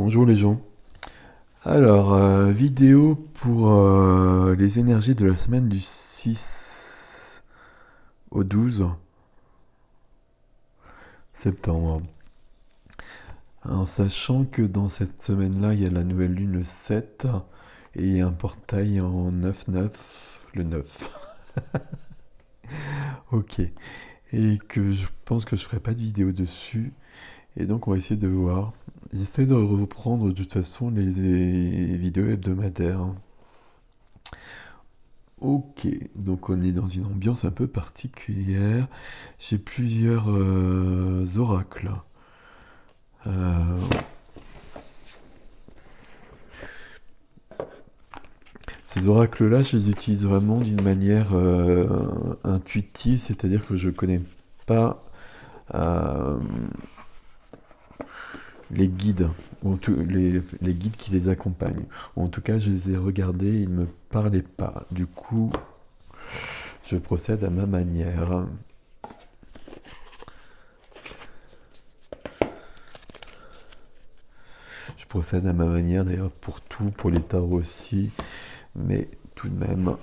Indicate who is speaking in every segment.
Speaker 1: Bonjour les gens. Alors, vidéo pour les énergies de la semaine du 6 au 12 septembre. En sachant que dans cette semaine-là, il y a la nouvelle lune le 7 et il y a un portail en 9-9, le 9. Ok. Et que je pense que je ferai pas de vidéo dessus. Et donc on va essayer de voir. J'essaie de reprendre de toute façon les vidéos hebdomadaires. Ok, donc on est dans une ambiance un peu particulière. J'ai plusieurs oracles. Euh, Ces oracles-là, je les utilise vraiment d'une manière intuitive, c'est-à-dire que je connais pas euh, les guides, les guides qui les accompagnent. Ou en tout cas, je les ai regardés, ils ne me parlaient pas. Du coup, je procède à ma manière. Je procède à ma manière d'ailleurs pour tout, pour les tarots aussi. Mais tout de même,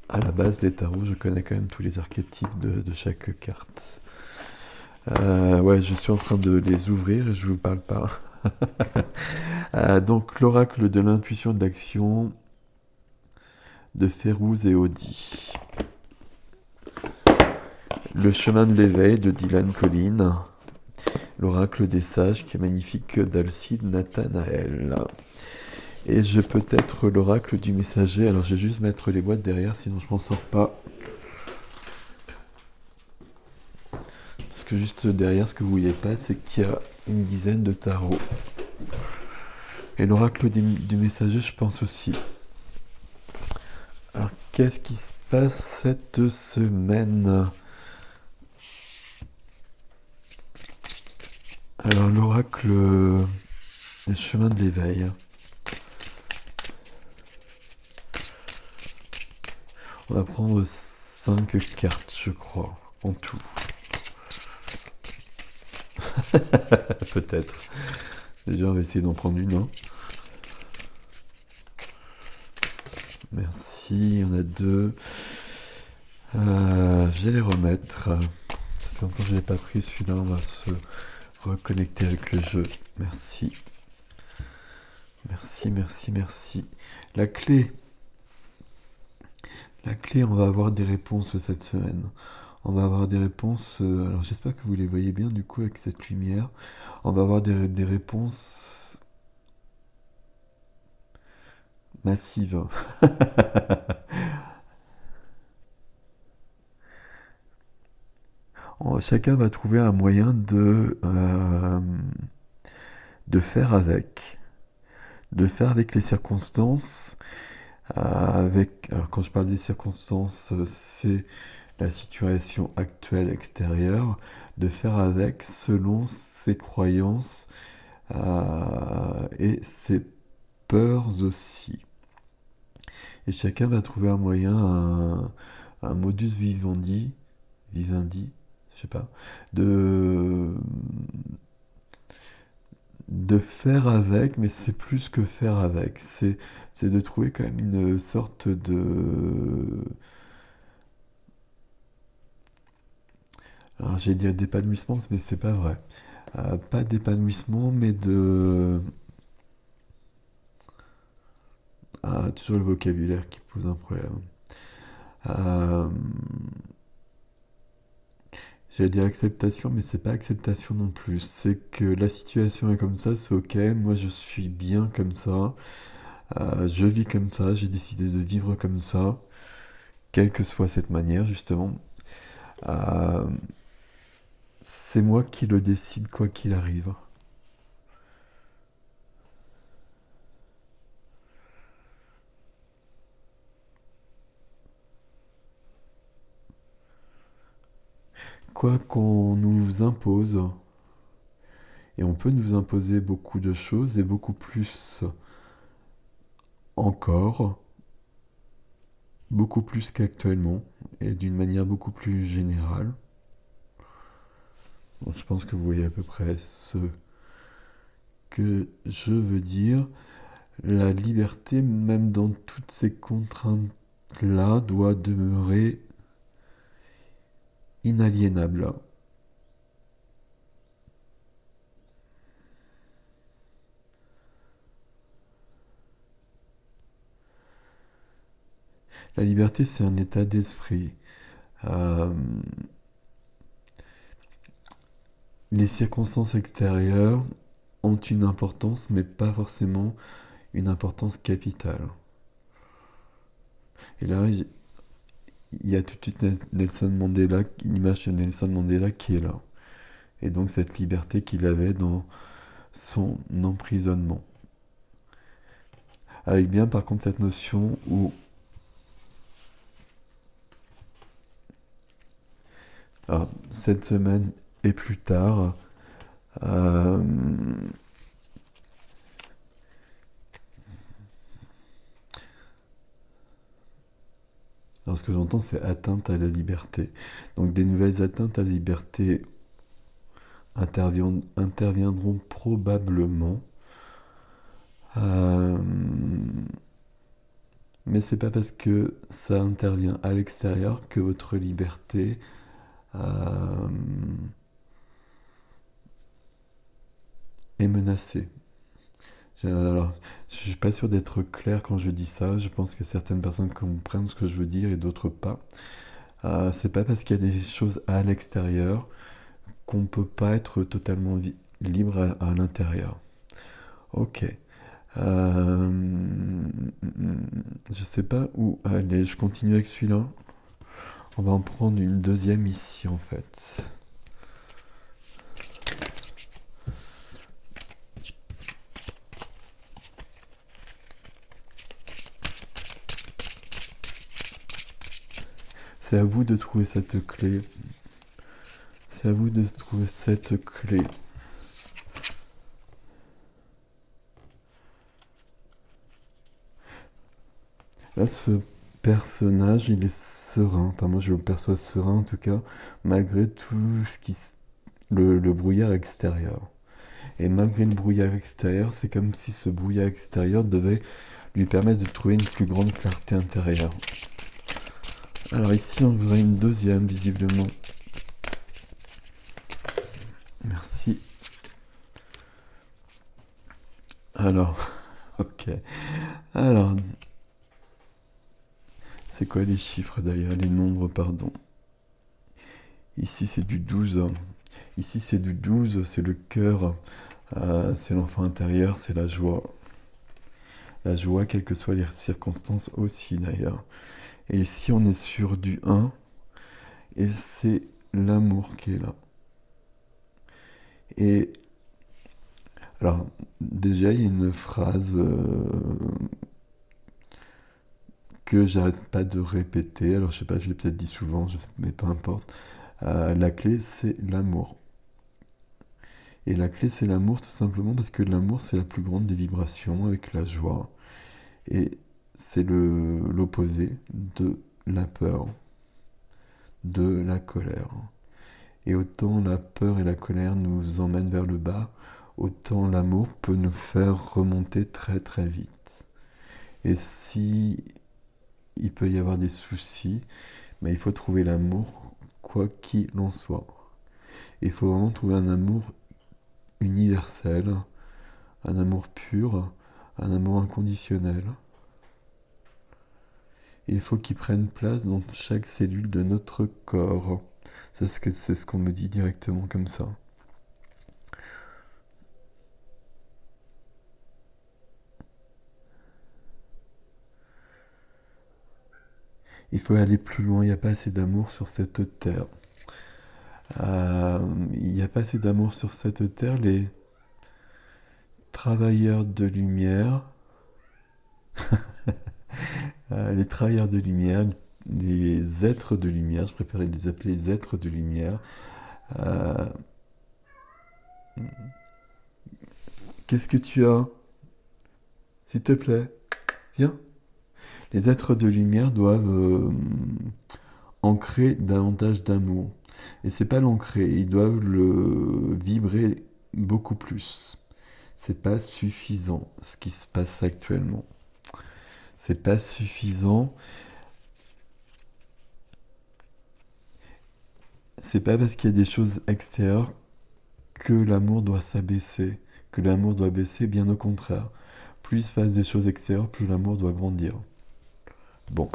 Speaker 1: à la base des tarots, je connais quand même tous les archétypes de chaque carte. Ouais, je suis en train de les ouvrir et je vous parle pas. Donc, l'oracle de l'intuition de l'action de Férouz et Audi. Le chemin de l'éveil de Dylan Collin. L'oracle des sages qui est magnifique d'Alcide Nathanaël. Et je peux être l'oracle du messager. Alors, je vais juste mettre les boîtes derrière, sinon je m'en sors pas. Parce que juste derrière, ce que vous voyez pas, c'est qu'il y a une dizaine de tarots. Et l'oracle du messager, je pense aussi. Alors, qu'est-ce qui se passe cette semaine? Alors, l'oracle des chemins de l'éveil. On va prendre 5 cartes, je crois, en tout. Peut-être. Déjà, on va essayer d'en prendre une. Hein. Merci, il y en a 2. Je vais les remettre. Ça fait longtemps que je l'ai pas pris celui-là, on va se reconnecter avec le jeu. Merci. Merci, merci, merci. La clé. La clé, on va avoir des réponses cette semaine. On va avoir des réponses. Alors j'espère que vous les voyez bien du coup avec cette lumière. On va avoir des réponses massives. Chacun va trouver un moyen de faire avec. De faire avec les circonstances. Alors quand je parle des circonstances, c'est la situation actuelle extérieure, de faire avec selon ses croyances et ses peurs aussi. Et chacun va trouver un moyen, un modus vivendi, je sais pas, de, de faire avec, mais c'est plus que faire avec. C'est de trouver quand même une sorte de... Alors j'ai dit d'épanouissement, mais c'est pas vrai. Pas d'épanouissement, mais de... toujours le vocabulaire qui pose un problème. Euh, J'allais dire acceptation, mais c'est pas acceptation non plus. C'est que la situation est comme ça, c'est ok, moi je suis bien comme ça, je vis comme ça, j'ai décidé de vivre comme ça, quelle que soit cette manière justement. Euh, c'est moi qui le décide quoi qu'il arrive. Quoi qu'on nous impose, et on peut nous imposer beaucoup de choses et beaucoup plus encore, beaucoup plus qu'actuellement, et d'une manière beaucoup plus générale. Donc, je pense que vous voyez à peu près ce que je veux dire, la liberté, même dans toutes ces contraintes-là, doit demeurer inaliénable. La liberté, c'est un état d'esprit. Euh, les circonstances extérieures ont une importance, mais pas forcément une importance capitale. Et là, il y a tout de suite Nelson Mandela, l'image de Nelson Mandela qui est là. Et donc cette liberté qu'il avait dans son emprisonnement. Avec bien par contre cette notion où cette semaine et plus tard, alors, ce que j'entends, c'est atteinte à la liberté. Donc des nouvelles atteintes à la liberté interviendront probablement. Mais c'est pas parce que ça intervient à l'extérieur que votre liberté est menacée. Alors, je suis pas sûr d'être clair quand je dis ça. Je pense que certaines personnes comprennent ce que je veux dire et d'autres pas. C'est pas parce qu'il y a des choses à l'extérieur qu'on peut pas être totalement libre à l'intérieur. Ok. Je sais pas où aller. Je continue avec celui-là. On va en prendre une deuxième ici en fait. C'est à vous de trouver cette clé. C'est à vous de trouver cette clé. Là, ce personnage, il est serein. Enfin, moi, je le perçois serein, en tout cas, malgré tout ce qui... le brouillard extérieur. Et malgré le brouillard extérieur, c'est comme si ce brouillard extérieur devait lui permettre de trouver une plus grande clarté intérieure. Alors ici, on verra une deuxième, visiblement. Merci. Alors, ok. Alors, c'est quoi les chiffres d'ailleurs? Les nombres, pardon. Ici, c'est du 12. Ici, c'est du 12, c'est le cœur, c'est l'enfant intérieur, c'est la joie. La joie, quelles que soient les circonstances aussi d'ailleurs. Et ici, on est sur du 1, et c'est l'amour qui est là. Et alors, déjà, il y a une phrase que j'arrête pas de répéter. Alors, je sais pas, je l'ai peut-être dit souvent, mais peu importe. La clé, c'est l'amour. Et la clé, c'est l'amour, tout simplement parce que l'amour, c'est la plus grande des vibrations avec la joie. Et c'est l'opposé de la peur, de la colère. Et autant la peur et la colère nous emmènent vers le bas, autant l'amour peut nous faire remonter très très vite. Et si il peut y avoir des soucis, mais il faut trouver l'amour quoi qu'il en soit. Il faut vraiment trouver un amour universel, un amour pur, un amour inconditionnel. Il faut qu'il prenne place dans chaque cellule de notre corps. C'est ce qu'on me dit directement comme ça. Il faut aller plus loin, il n'y a pas assez d'amour sur cette terre. Il n'y a pas assez d'amour sur cette terre. Les travailleurs de lumière, les travailleurs de lumière, les êtres de lumière, je préférais les appeler les êtres de lumière. Qu'est-ce que tu as? S'il te plaît, viens. Les êtres de lumière doivent ancrer davantage d'amour. Et c'est pas l'ancrer, ils doivent le vibrer beaucoup plus. C'est pas suffisant ce qui se passe actuellement. C'est pas suffisant. C'est pas parce qu'il y a des choses extérieures que l'amour doit s'abaisser, que l'amour doit baisser, bien au contraire. Plus il se passe des choses extérieures, plus l'amour doit grandir. Bon,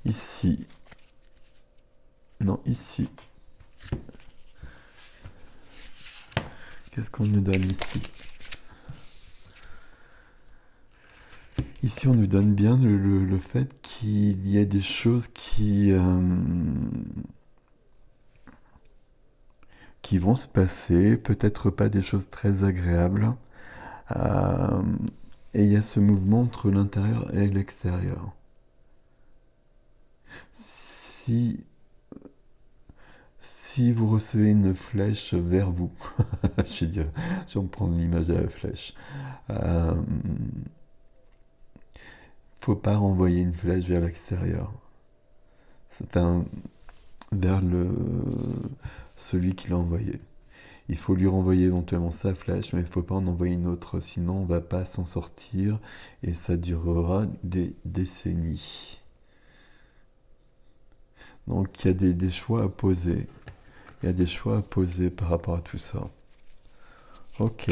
Speaker 1: ici. Non, ici. Qu'est-ce qu'on nous donne ici? Ici, on nous donne bien le fait qu'il y a des choses qui vont se passer, peut-être pas des choses très agréables. Euh, et il y a ce mouvement entre l'intérieur et l'extérieur. Si, si vous recevez une flèche vers vous, je vais dire, je vais me prendre l'image de la flèche. Euh, Faut pas renvoyer une flèche vers l'extérieur. Enfin, vers celui qui l'a envoyé. Il faut lui renvoyer éventuellement sa flèche, mais il ne faut pas en envoyer une autre, sinon on ne va pas s'en sortir et ça durera des décennies. Donc il y a des choix à poser. Il y a des choix à poser par rapport à tout ça. Ok.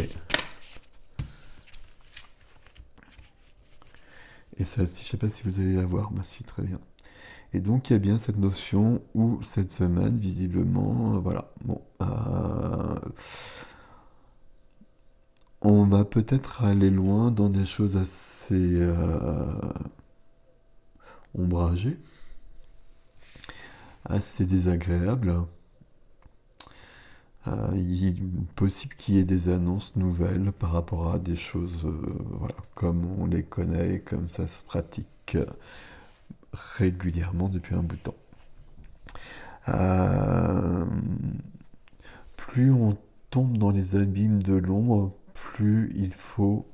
Speaker 1: Et celle-ci, je ne sais pas si vous allez la voir, bah si, très bien. Et donc il y a bien cette notion où cette semaine, visiblement, voilà, bon, on va peut-être aller loin dans des choses assez ombragées, assez désagréables. Il est possible qu'il y ait des annonces nouvelles par rapport à des choses, voilà, comme on les connaît et comme ça se pratique régulièrement depuis un bout de temps. Euh, Plus on tombe dans les abîmes de l'ombre, plus il faut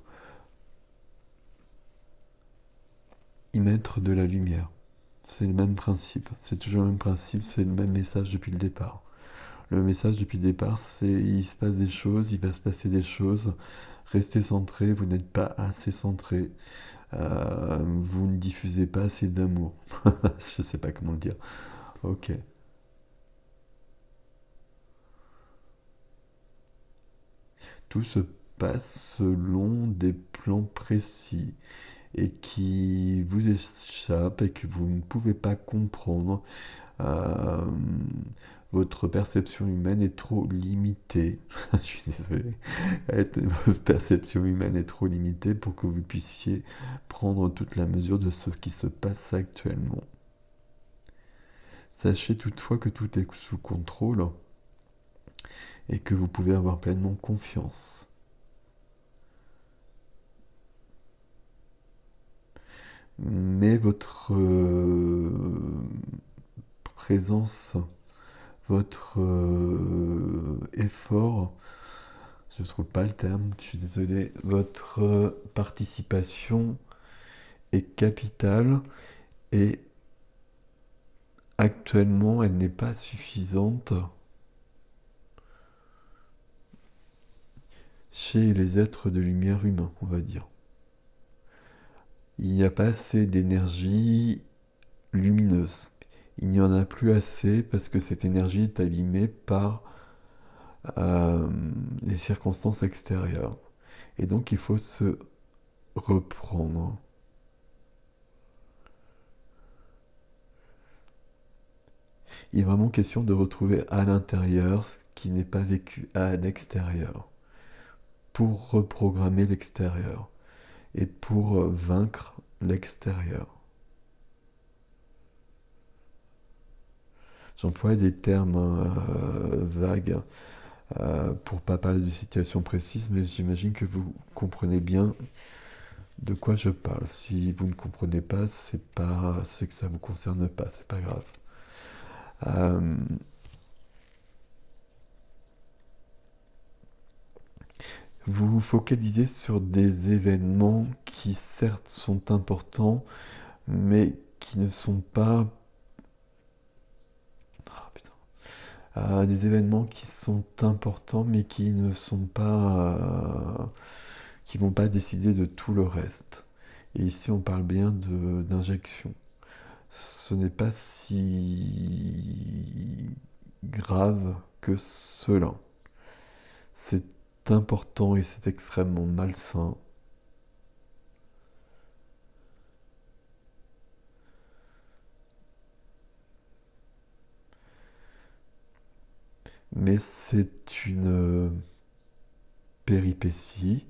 Speaker 1: y mettre de la lumière. C'est le même principe, c'est toujours le même principe, c'est le même message depuis le départ. Le message depuis le départ, c'est il se passe des choses, il va se passer des choses. Restez centré, vous n'êtes pas assez centré. Vous ne diffusez pas assez d'amour. Je sais pas comment le dire. Ok. Tout se passe selon des plans précis et qui vous échappent et que vous ne pouvez pas comprendre. Euh, Votre perception humaine est trop limitée. Je suis désolé. Votre perception humaine est trop limitée pour que vous puissiez prendre toute la mesure de ce qui se passe actuellement. Sachez toutefois que tout est sous contrôle et que vous pouvez avoir pleinement confiance. Mais votre présence, votre effort, je ne trouve pas le terme, je suis désolé, votre participation est capitale et actuellement elle n'est pas suffisante chez les êtres de lumière humains, on va dire. Il n'y a pas assez d'énergie lumineuse. Il n'y en a plus assez parce que cette énergie est abîmée par euh, les circonstances extérieures. Et donc il faut se reprendre. Il est vraiment question de retrouver à l'intérieur ce qui n'est pas vécu à l'extérieur pour reprogrammer l'extérieur et pour vaincre l'extérieur. J'emploie des termes vagues pour pas parler de situation précise, mais j'imagine que vous comprenez bien de quoi je parle. Si vous ne comprenez pas, c'est que ça vous concerne pas, c'est pas grave. Euh, Vous vous focalisez sur des événements qui certes sont importants, mais qui ne sont pas... Ah, putain. des événements qui sont importants mais qui ne sont pas, qui vont pas décider de tout le reste. Et ici on parle bien d'injection. Ce n'est pas si grave que cela. C'est important et c'est extrêmement malsain. Mais c'est une péripétie.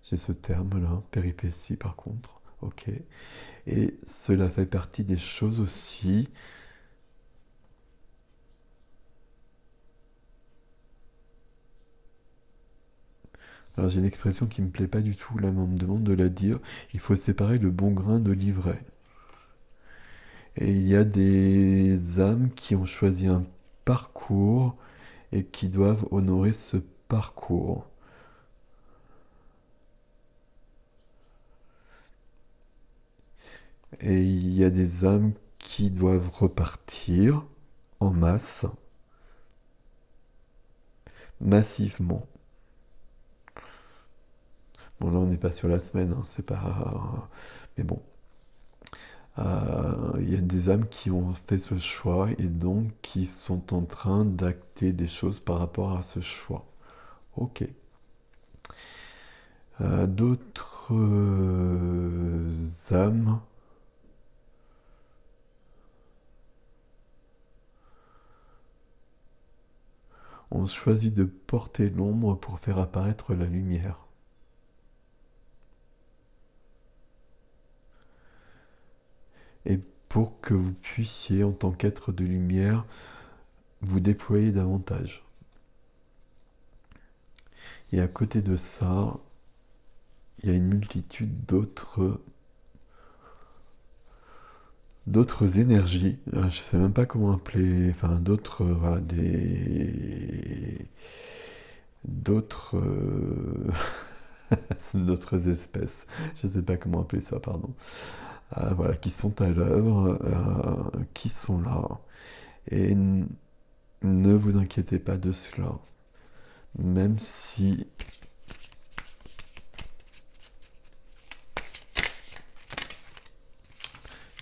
Speaker 1: J'ai ce terme-là, péripétie par contre. Ok. Et cela fait partie des choses aussi. Alors j'ai une expression qui me plaît pas du tout, là mais on me demande de la dire. Il faut séparer le bon grain de l'ivraie. Et il y a des âmes qui ont choisi un parcours et qui doivent honorer ce parcours. Et il y a des âmes qui doivent repartir en masse, massivement. Bon là on n'est pas sur la semaine, hein, c'est pas... Mais bon. Il y a des âmes qui ont fait ce choix et donc qui sont en train d'acter des choses par rapport à ce choix. Ok. D'autres âmes ont choisi de porter l'ombre pour faire apparaître la lumière. Et pour que vous puissiez, en tant qu'être de lumière, vous déployer davantage. Et à côté de ça, il y a une multitude d'autres énergies, je sais même pas comment appeler, enfin d'autres, voilà, d'autres, d'autres espèces, je sais pas comment appeler ça, pardon, voilà, qui sont à l'œuvre, qui sont là, et ne vous inquiétez pas de cela, même si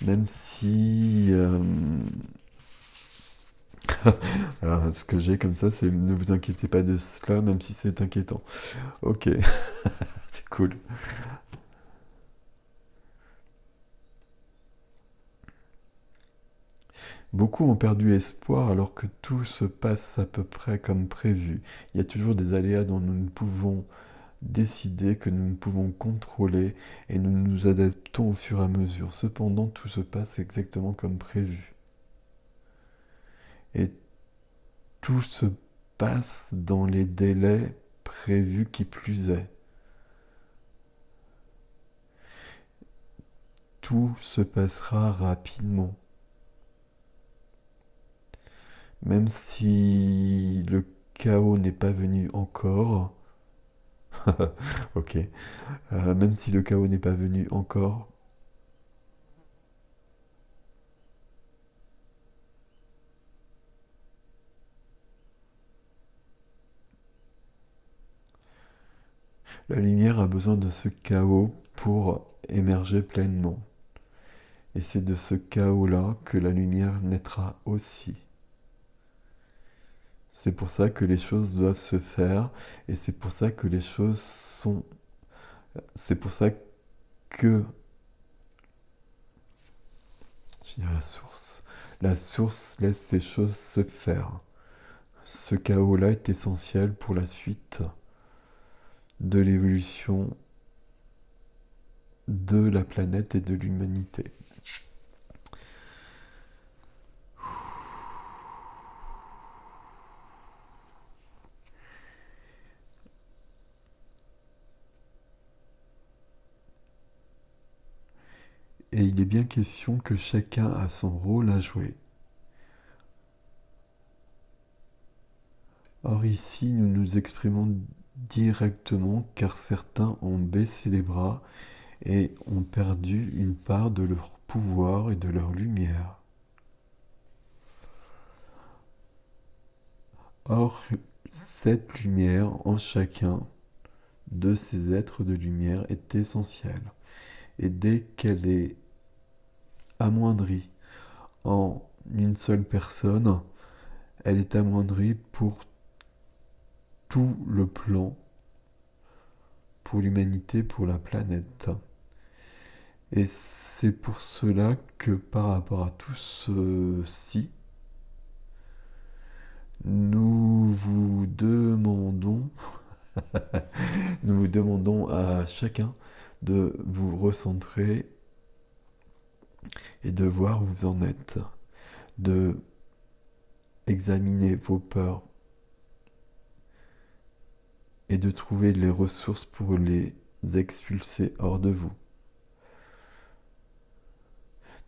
Speaker 1: même si alors, ce que j'ai comme ça, c'est ne vous inquiétez pas de cela, même si c'est inquiétant. Ok, c'est cool. Beaucoup ont perdu espoir alors que tout se passe à peu près comme prévu. Il y a toujours des aléas dont nous ne pouvons décider, que nous ne pouvons contrôler, et nous nous adaptons au fur et à mesure. Cependant, tout se passe exactement comme prévu. Et tout se passe dans les délais prévus qui plus est. Tout se passera rapidement. Même si le chaos n'est pas venu encore, ok, même si le chaos n'est pas venu encore, la lumière a besoin de ce chaos pour émerger pleinement. Et c'est de ce chaos-là que la lumière naîtra aussi. C'est pour ça que les choses doivent se faire, et c'est pour ça que les choses sont... C'est pour ça que... Je dirais la source. La source laisse les choses se faire. Ce chaos-là est essentiel pour la suite de l'évolution de la planète et de l'humanité. Et il est bien question que chacun a son rôle à jouer. Or ici, nous nous exprimons directement car certains ont baissé les bras et ont perdu une part de leur pouvoir et de leur lumière. Or, cette lumière en chacun de ces êtres de lumière est essentielle. Et dès qu'elle est amoindrie en une seule personne, elle est amoindrie pour tout le plan, pour l'humanité, pour la planète. Et c'est pour cela que par rapport à tout ceci, nous vous demandons, nous vous demandons à chacun de vous recentrer et de voir où vous en êtes, de examiner vos peurs et de trouver les ressources pour les expulser hors de vous,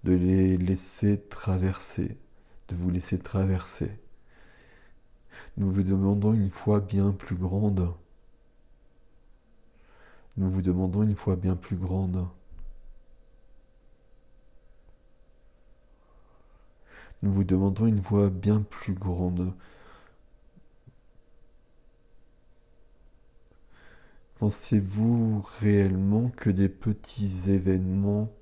Speaker 1: de les laisser traverser, de vous laisser traverser. Nous vous demandons une foi bien plus grande. Nous vous demandons une foi bien plus grande. Nous vous demandons une foi bien plus grande. Pensez-vous réellement que des petits événements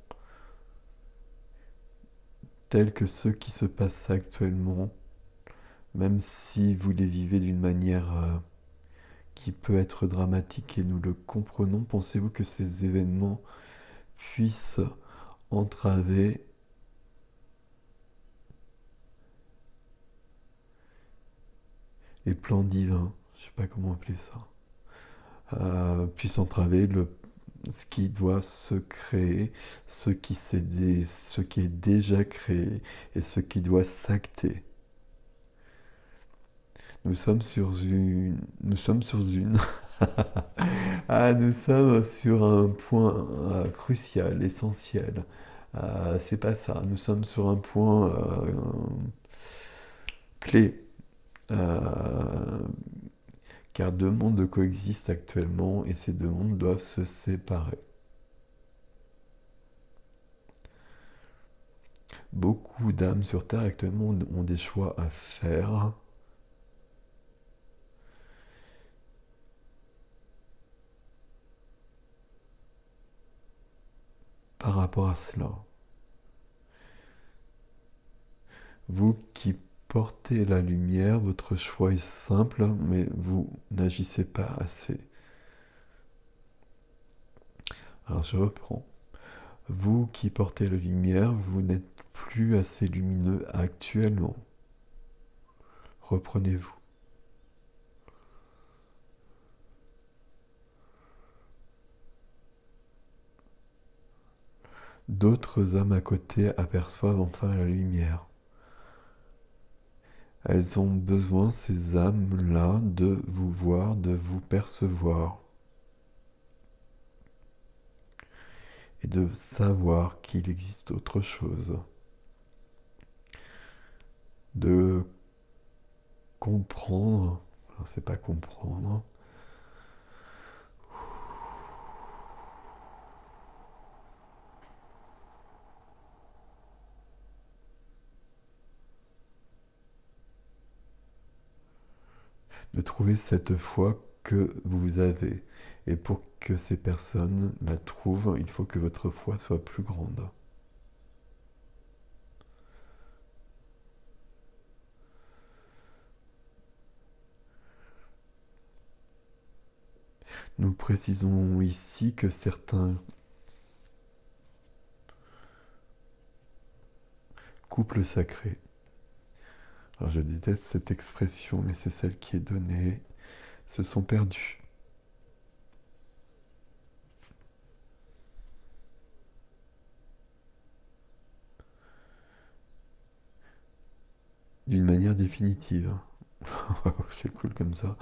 Speaker 1: tels que ceux qui se passent actuellement, même si vous les vivez d'une manière qui peut être dramatique et nous le comprenons, pensez-vous que ces événements puissent entraver les plans divins, je ne sais pas comment appeler ça, puissent entraver ce qui doit se créer, ce qui est déjà créé et ce qui doit s'acter. Nous sommes sur une... nous sommes sur un point crucial, essentiel. C'est pas ça. Nous sommes sur un point clé. Car deux mondes coexistent actuellement et ces deux mondes doivent se séparer. Beaucoup d'âmes sur Terre actuellement ont des choix à faire. Par rapport à cela, vous qui portez la lumière, votre choix est simple, mais vous n'agissez pas assez. Alors je reprends. Vous qui portez la lumière, vous n'êtes plus assez lumineux actuellement. Reprenez-vous. D'autres âmes à côté aperçoivent enfin la lumière. Elles ont besoin, ces âmes-là, de vous voir, de vous percevoir. Et de savoir qu'il existe autre chose. De comprendre, alors c'est pas comprendre, de trouver cette foi que vous avez. Et pour que ces personnes la trouvent, il faut que votre foi soit plus grande. Nous précisons ici que certains couples sacrés, alors je déteste cette expression, mais c'est celle qui est donnée, se sont perdus. D'une manière définitive. C'est cool comme ça.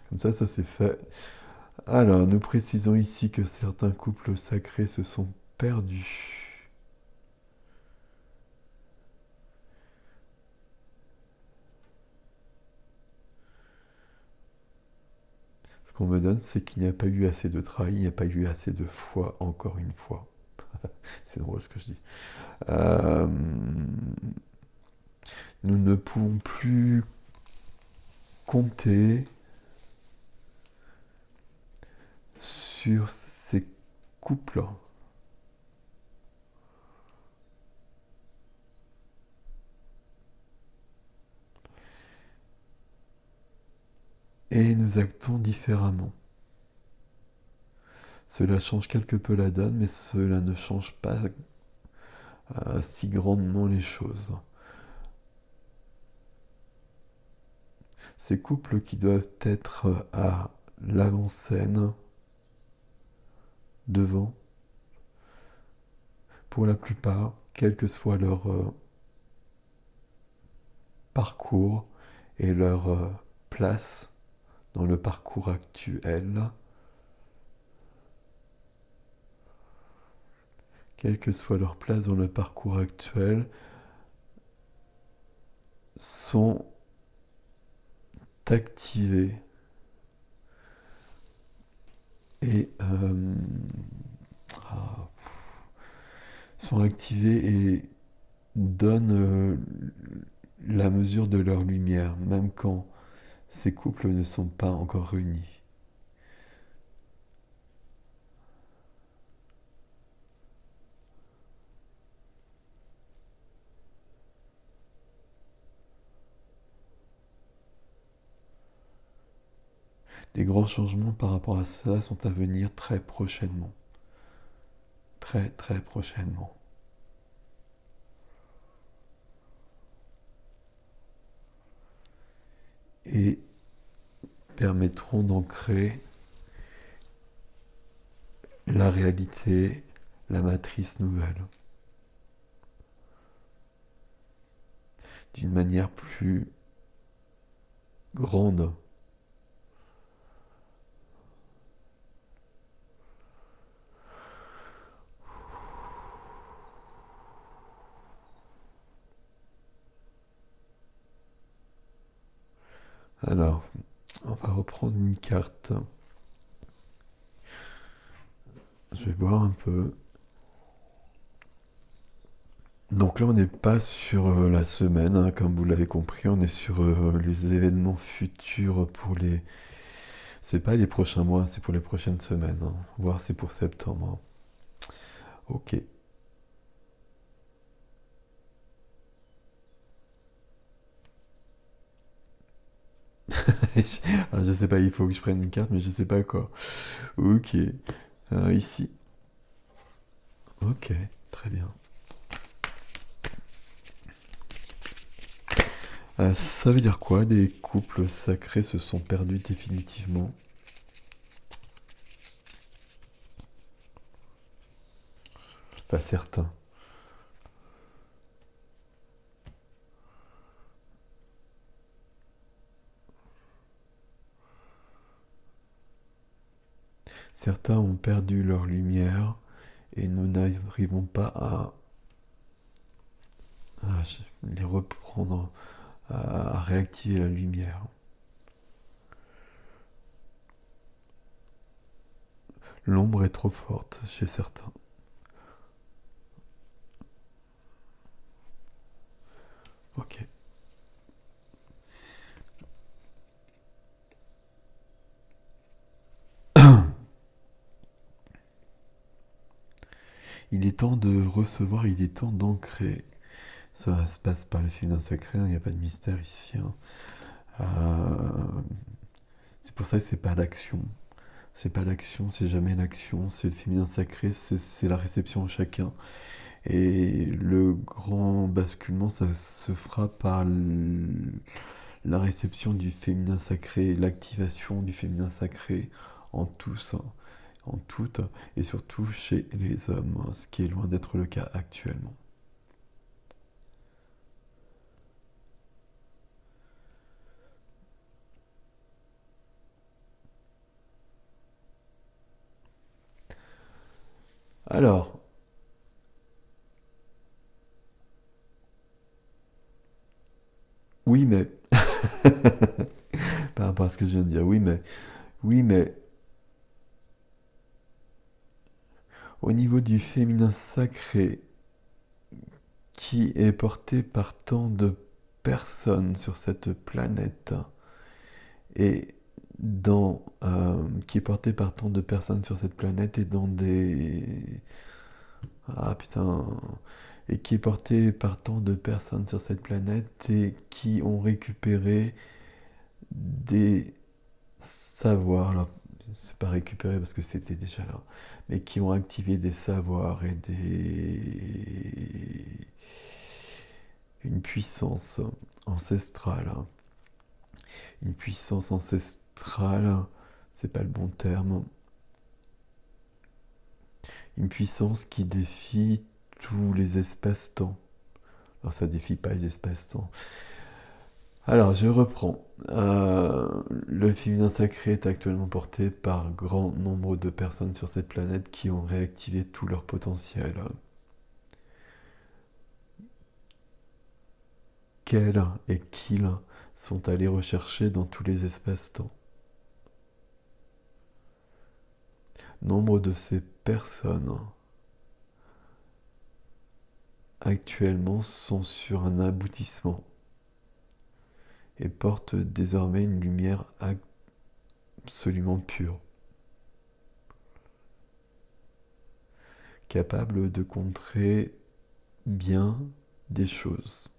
Speaker 1: Comme ça c'est fait. Alors, nous précisons ici que certains couples sacrés se sont perdus. Ce qu'on me donne, c'est qu'il n'y a pas eu assez de travail, il n'y a pas eu assez de foi, encore une fois. C'est drôle ce que je dis. Nous ne pouvons plus compter sur ces couples et nous actons différemment. Cela change quelque peu la donne, mais cela ne change pas si grandement les choses. Ces couples qui doivent être à l'avant-scène, devant, pour la plupart, quel que soit leur parcours et leur place dans le parcours actuel, quelle que soit leur place dans le parcours actuel, sont activés et donnent la mesure de leur lumière, même quand ces couples ne sont pas encore réunis. Des grands changements par rapport à ça sont à venir très prochainement. Très très prochainement. Et permettront d'ancrer la réalité, la matrice nouvelle, d'une manière plus grande. Alors, on va reprendre une carte. Je vais boire un peu. Donc là, on n'est pas sur la semaine, hein, comme vous l'avez compris, on est sur les événements futurs pour les... C'est pas les prochains mois, c'est pour les prochaines semaines, hein. Voire c'est pour septembre. Ok. Je sais pas, il faut que je prenne une carte, mais je sais pas quoi. Ok. Ici. Ok, très bien. Ça veut dire quoi? Des couples sacrés se sont perdus définitivement. Pas certains. Certains ont perdu leur lumière et nous n'arrivons pas à les reprendre, à réactiver la lumière. L'ombre est trop forte chez certains. Ok. Il est temps de recevoir, il est temps d'ancrer. Ça se passe par le féminin sacré, il n'y a pas de mystère ici. C'est pour ça que c'est pas l'action. C'est pas l'action, c'est jamais l'action. C'est le féminin sacré, c'est la réception de chacun. Et le grand basculement, ça se fera par la réception du féminin sacré, l'activation du féminin sacré en tous, en toutes, et surtout chez les hommes, ce qui est loin d'être le cas actuellement. Alors, oui mais, par rapport à ce que je viens de dire, oui mais, au niveau du féminin sacré, qui est porté par tant de personnes sur cette planète, et qui est porté par tant de personnes sur cette planète et dans des... Ah putain... Et qui est porté par tant de personnes sur cette planète et qui ont récupéré des savoirs, là, c'est pas récupéré parce que c'était déjà là, mais qui ont activé des savoirs et une puissance ancestrale. Une puissance ancestrale, c'est pas le bon terme. Une puissance qui défie tous les espaces-temps. Alors ça défie pas les espaces-temps. Alors je reprends. Le féminin sacré est actuellement porté par grand nombre de personnes sur cette planète qui ont réactivé tout leur potentiel. Qu'elles et qu'ils sont allés rechercher dans tous les espaces-temps. Nombre de ces personnes actuellement sont sur un aboutissement et portent désormais une lumière absolument pure, capable de contrer bien des choses.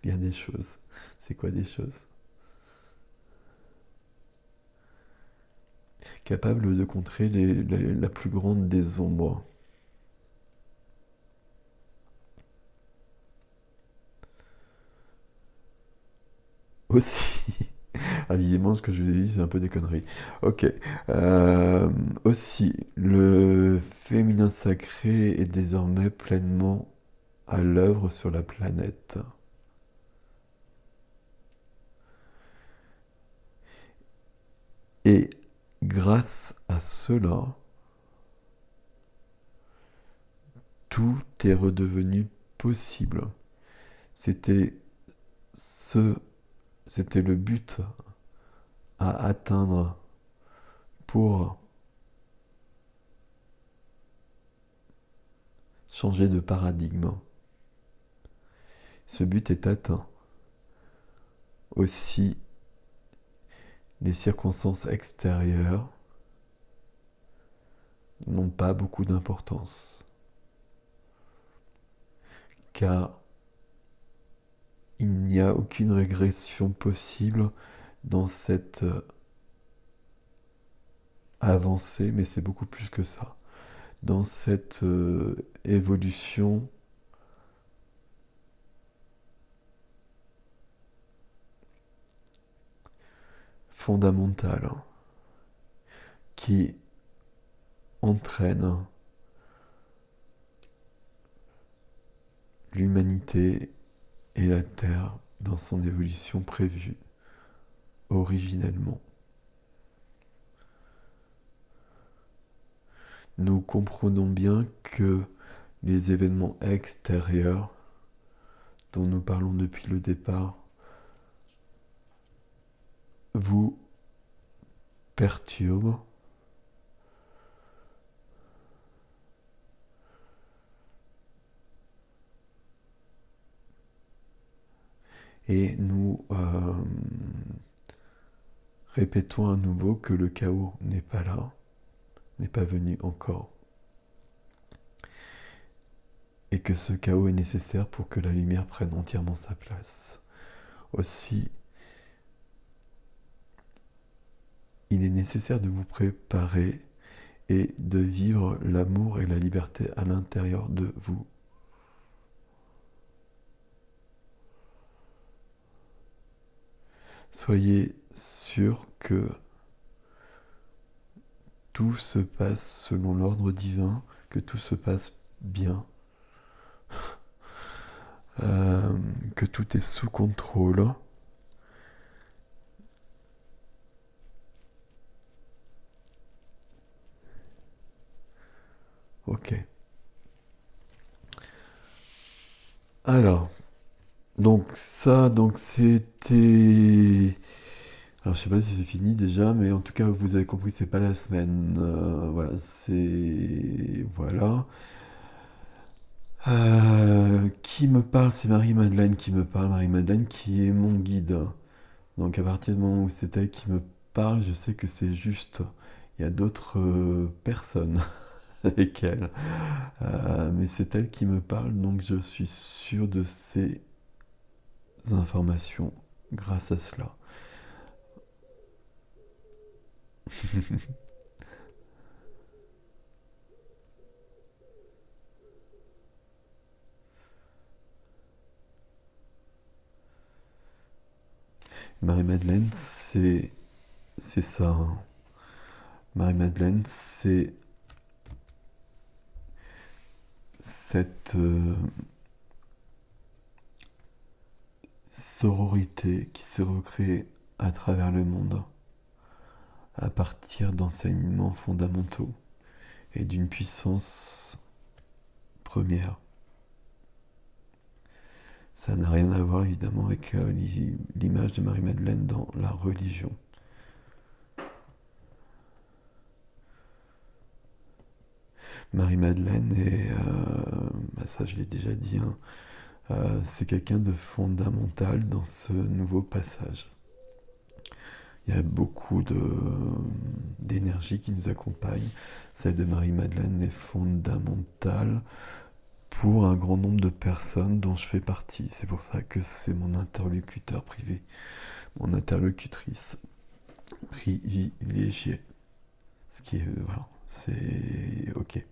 Speaker 1: Bien des choses. C'est quoi des choses? Capable de contrer la plus grande des ombres. Aussi. Ah, évidemment, ce que je vous ai dit, c'est un peu des conneries. Ok. Aussi, le féminin sacré est désormais pleinement à l'œuvre sur la planète. Et grâce à cela, tout est redevenu possible. C'était c'était le but à atteindre pour changer de paradigme. Ce but est atteint. Aussi, les circonstances extérieures n'ont pas beaucoup d'importance. Car il n'y a aucune régression possible dans cette avancée, mais c'est beaucoup plus que ça. Dans cette évolution fondamentale qui entraîne l'humanité et la Terre dans son évolution prévue originellement. Nous comprenons bien que les événements extérieurs dont nous parlons depuis le départ vous perturbent et nous répétons à nouveau que le chaos n'est pas là, n'est pas venu encore, et que ce chaos est nécessaire pour que la lumière prenne entièrement sa place. Aussi, il est nécessaire de vous préparer et de vivre l'amour et la liberté à l'intérieur de vous. Soyez sûr que tout se passe selon l'ordre divin, que tout se passe bien, que tout est sous contrôle. Ok. Alors, donc c'était... Alors je sais pas si c'est fini déjà, mais en tout cas vous avez compris, c'est pas la semaine. Voilà, c'est... Voilà. Qui me parle? C'est Marie-Madeleine qui me parle, Marie-Madeleine qui est mon guide. Donc à partir du moment où c'est elle qui me parle, je sais que c'est juste. Il y a d'autres personnes avec elle. Mais c'est elle qui me parle, donc je suis sûr de ces informations grâce à cela. Marie-Madeleine, c'est ça, hein. Marie-Madeleine, c'est cette sororité qui s'est recréée à travers le monde à partir d'enseignements fondamentaux et d'une puissance première. Ça n'a rien à voir évidemment avec l'image de Marie-Madeleine dans la religion. Marie-Madeleine est, ça je l'ai déjà dit, hein, c'est quelqu'un de fondamental dans ce nouveau passage. Il y a beaucoup d'énergie qui nous accompagne. Celle de Marie-Madeleine est fondamentale pour un grand nombre de personnes dont je fais partie. C'est pour ça que c'est mon interlocuteur privé, mon interlocutrice privilégiée. Ce qui est, voilà, c'est ok.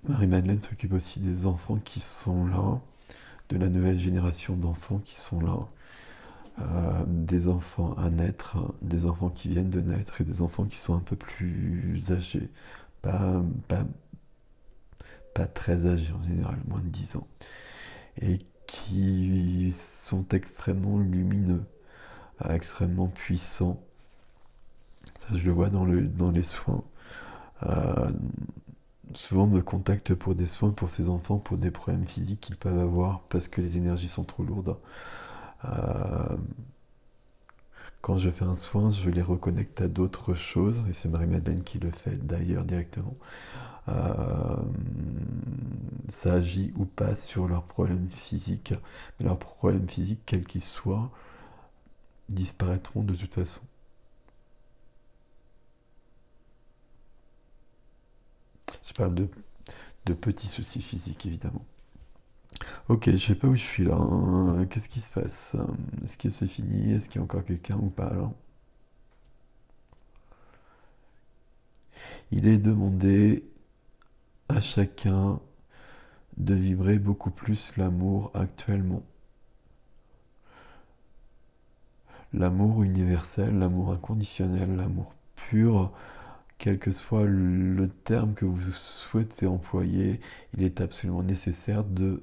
Speaker 1: Marie-Madeleine s'occupe aussi des enfants qui sont là, de la nouvelle génération d'enfants qui sont là, des enfants à naître, des enfants qui viennent de naître et des enfants qui sont un peu plus âgés. Pas, pas, pas très âgés en général, moins de 10 ans. Et qui sont extrêmement lumineux, extrêmement puissants. Ça, je le vois dans les soins. Euh, Souvent, on me contacte pour des soins pour ces enfants, pour des problèmes physiques qu'ils peuvent avoir parce que les énergies sont trop lourdes. Euh, Quand je fais un soin, je les reconnecte à d'autres choses, et c'est Marie-Madeleine qui le fait d'ailleurs directement. Euh, Ça agit ou pas sur leurs problèmes physiques, mais leurs problèmes physiques, quels qu'ils soient, disparaîtront de toute façon. Je parle de petits soucis physiques, évidemment. Ok, je sais pas où je suis là, hein. Qu'est-ce qui se passe? Est-ce que c'est fini? Est-ce qu'il y a encore quelqu'un ou pas là? Il est demandé à chacun de vibrer beaucoup plus l'amour actuellement. L'amour universel, l'amour inconditionnel, l'amour pur, quel que soit le terme que vous souhaitez employer, il est absolument nécessaire de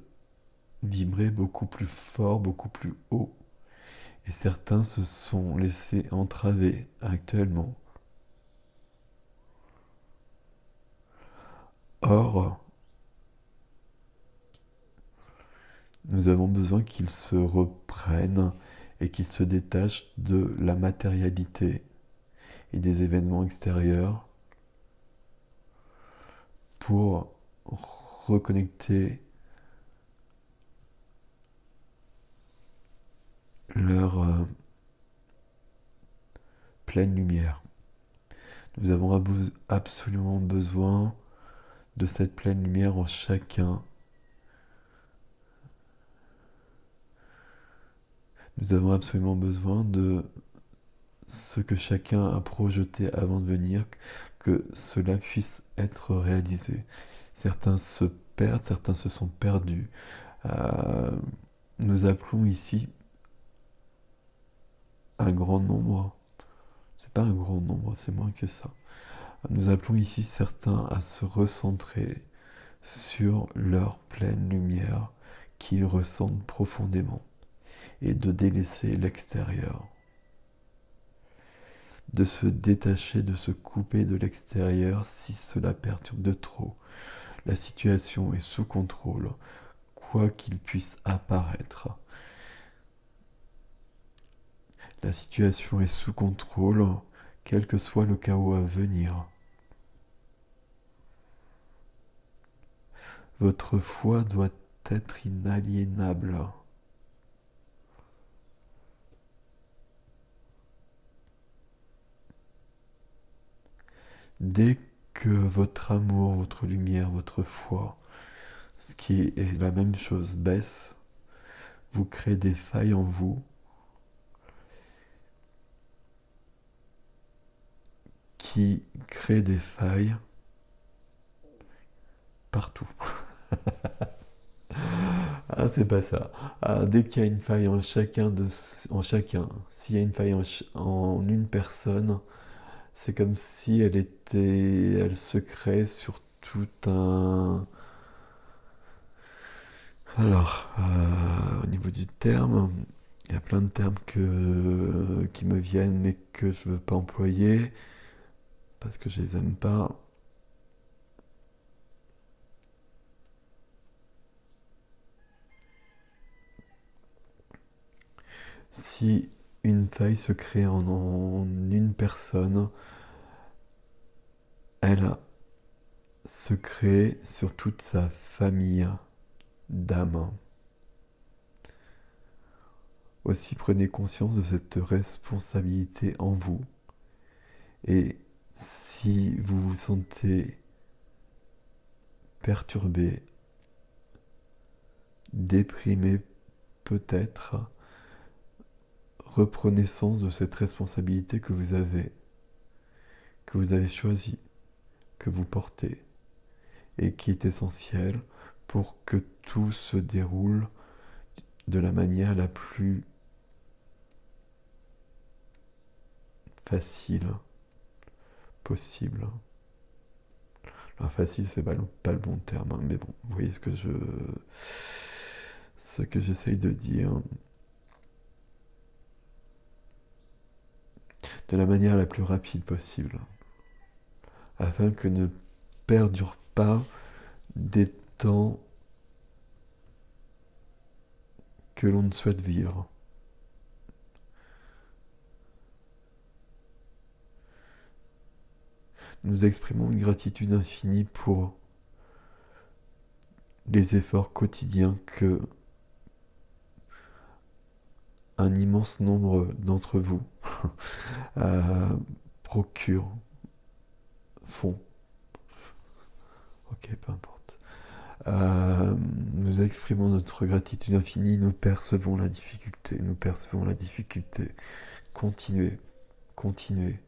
Speaker 1: vibrer beaucoup plus fort, beaucoup plus haut. Et certains se sont laissés entraver actuellement. Or, nous avons besoin qu'ils se reprennent et qu'ils se détachent de la matérialité et des événements extérieurs pour reconnecter leur pleine lumière. Nous avons absolument besoin de cette pleine lumière en chacun. Nous avons absolument besoin de ce que chacun a projeté avant de venir, que cela puisse être réalisé. Certains se perdent, certains se sont perdus. Euh, Nous appelons ici un grand nombre. C'est pas un grand nombre, c'est moins que ça. Nous appelons ici certains à se recentrer sur leur pleine lumière qu'ils ressentent profondément et de délaisser l'extérieur, de se détacher, de se couper de l'extérieur si cela perturbe de trop La situation est sous contrôle, quoi qu'il puisse apparaître. La situation est sous contrôle, quel que soit le chaos à venir. Votre foi doit être inaliénable. Dès que votre amour, votre lumière, votre foi, ce qui est la même chose, baisse, vous créez des failles en vous qui créent des failles partout. Ah, c'est pas ça. Ah, dès qu'il y a une faille en chacun, s'il y a une faille en une personne, c'est comme si elle se crée sur tout un. Alors, au niveau du terme, il y a plein de termes qui me viennent mais que je veux pas employer parce que je les aime pas. Si une faille se crée en une personne, elle se crée sur toute sa famille d'âmes. Aussi prenez conscience de cette responsabilité en vous. Et si vous vous sentez perturbé, déprimé peut-être, reprenez sens de cette responsabilité que vous avez choisie, que vous portez, et qui est essentielle pour que tout se déroule de la manière la plus facile possible. Alors facile, c'est pas le bon terme, hein, mais bon, vous voyez ce que j'essaye de dire. De la manière la plus rapide possible, afin que ne perdure pas des temps que l'on ne souhaite vivre. Nous exprimons une gratitude infinie pour les efforts quotidiens que un immense nombre d'entre vous procurent, font. Ok, peu importe. Nous exprimons notre gratitude infinie, nous percevons la difficulté, Continuez, continuez.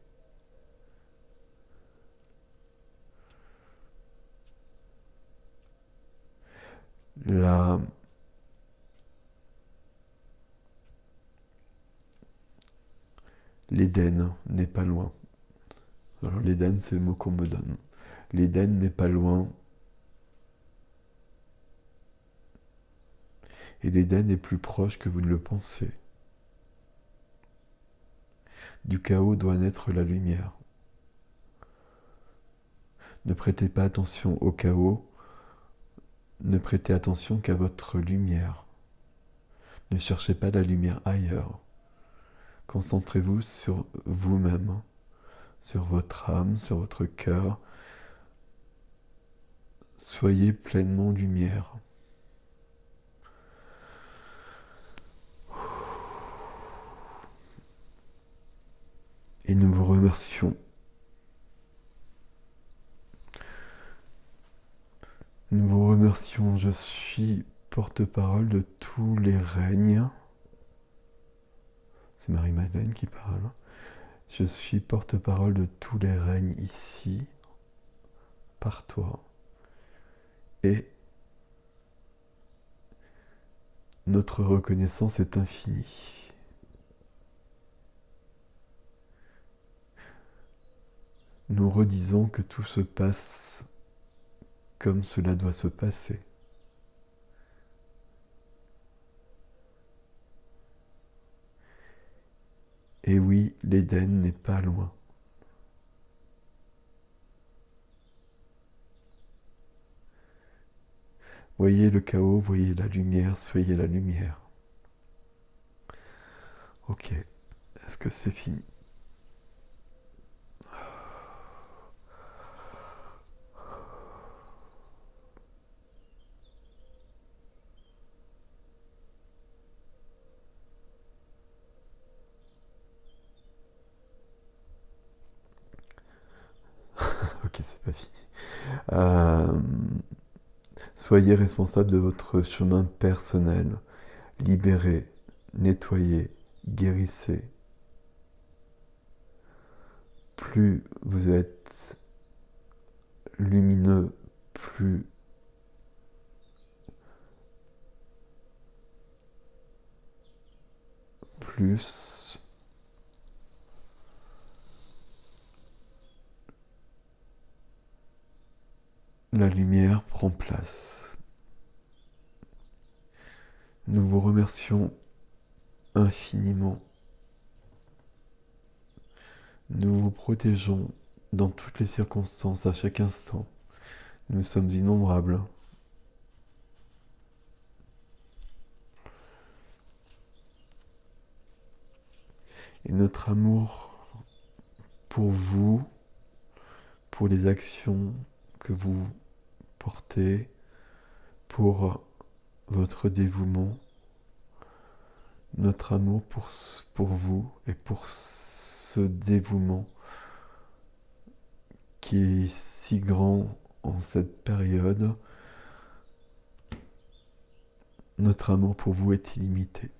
Speaker 1: La... L'Éden n'est pas loin. Alors l'Éden, c'est le mot qu'on me donne. L'Éden n'est pas loin. Et l'Éden est plus proche que vous ne le pensez. Du chaos doit naître la lumière. Ne prêtez pas attention au chaos, ne prêtez attention qu'à votre lumière. Ne cherchez pas la lumière ailleurs. Concentrez-vous sur vous-même, sur votre âme, sur votre cœur. Soyez pleinement lumière. Et nous vous remercions. Nous vous remercions. Je suis porte-parole de tous les règnes. C'est Marie-Madeleine qui parle. Je suis porte-parole de tous les règnes ici, par toi. Et notre reconnaissance est infinie. Nous redisons que tout se passe comme cela doit se passer. Et oui, l'Éden n'est pas loin. Voyez le chaos, voyez la lumière, soyez la lumière. Ok, est-ce que c'est fini? Ok, c'est pas fini. Euh, Soyez responsable de votre chemin personnel. Libérez, nettoyez, guérissez. Plus vous êtes lumineux, plus la lumière prend place. Nous vous remercions infiniment. Nous vous protégeons dans toutes les circonstances, à chaque instant. Nous sommes innombrables. Et notre amour pour vous, pour les actions que vous portez, pour votre dévouement, notre amour pour vous et pour ce dévouement qui est si grand en cette période, notre amour pour vous est illimité.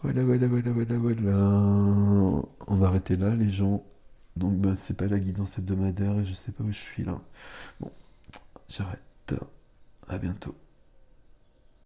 Speaker 1: Voilà. On va arrêter là, les gens. Donc, c'est pas la guidance hebdomadaire et je sais pas où je suis là. Bon, j'arrête. À bientôt.